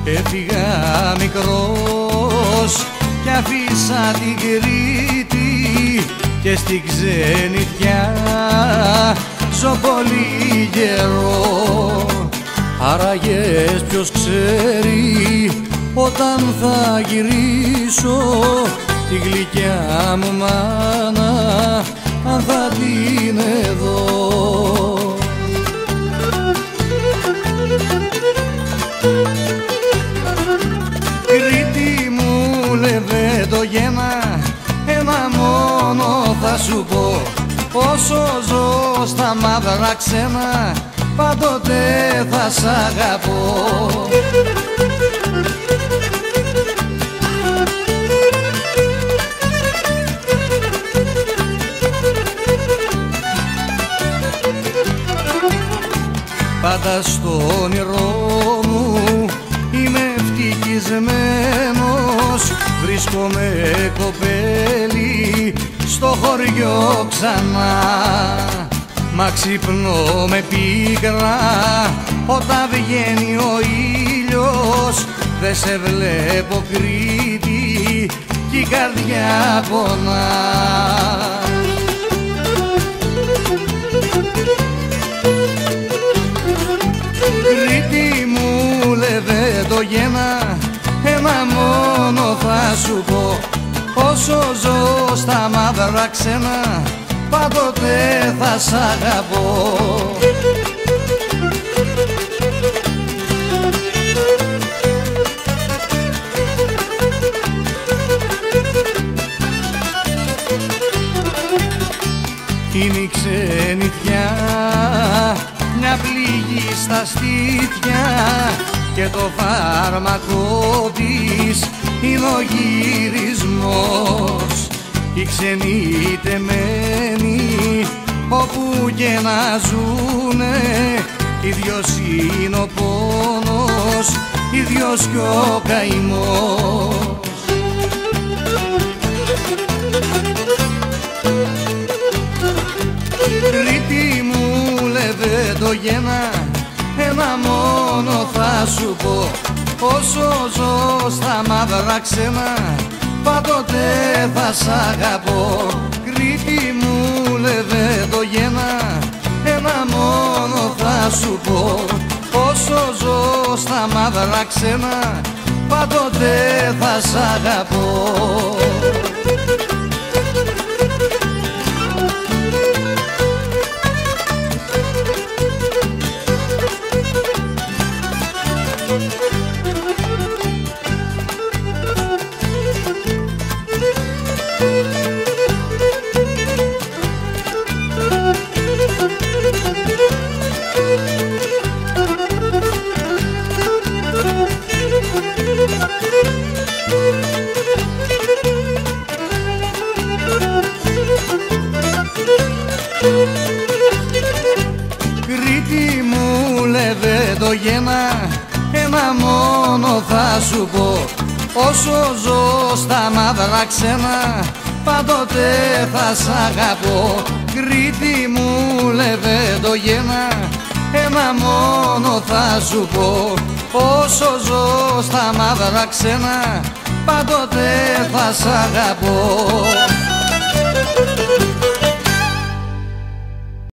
Έφυγα μικρός κι αφήσα την Κρήτη και στην ξενιτιά ζω πολύ καιρό. Άραγες ποιος ξέρει όταν θα γυρίσω τη γλυκιά μου μάνα, αν θα την δω. Κρήτη μου Λεβέντογένα, ένα μόνο θα σου πω, όσο ζω στα μαύρα ξένα πάντοτε θα σ' αγαπώ. Πάντα στο όνειρό μου είμαι ευτυχισμένος, βρίσκομαι κοπέλι στο χωριό ξανά. Μα ξυπνώ με πίκρα όταν βγαίνει ο ήλιος, δε σε βλέπω Κρήτη κι η καρδιά πονά. Κρήτη μου Λεβέντογένα, ένα μόνο θα σου πω, όσο ζω στα μαύρα ξένα πάντοτε θα σ' αγαπώ. Είναι η ξενιτιά μια πληγή στα στήθια και το φάρμακο της είναι ο γυρισμός. Οι ξενοί τεμένοι όπου και να ζουνε, ίδιος είναι ο πόνος, ίδιος κι ο καημός. Κρήτη μου Λεβέντογένα, ένα μόνο θα σου πω, όσο ζω στα μαύρα ξένα πάντοτε θα σ' αγαπώ. Κρήτη μου Λεβέντογένα, ένα μόνο θα σου πω, όσο ζω στα μαύρα ξένα πάντοτε θα σ' αγαπώ. Κρήτη μου Λεβέντογένα, ένα μόνο θα σου πω, όσο ζω στα μαύρα ξένα πάντοτε θα σ' αγαπώ. Κρήτη μου Λεβέντογένα, ένα μόνο θα σου πω, όσο ζω στα μαύρα ξένα πάντοτε θα σ' αγαπώ.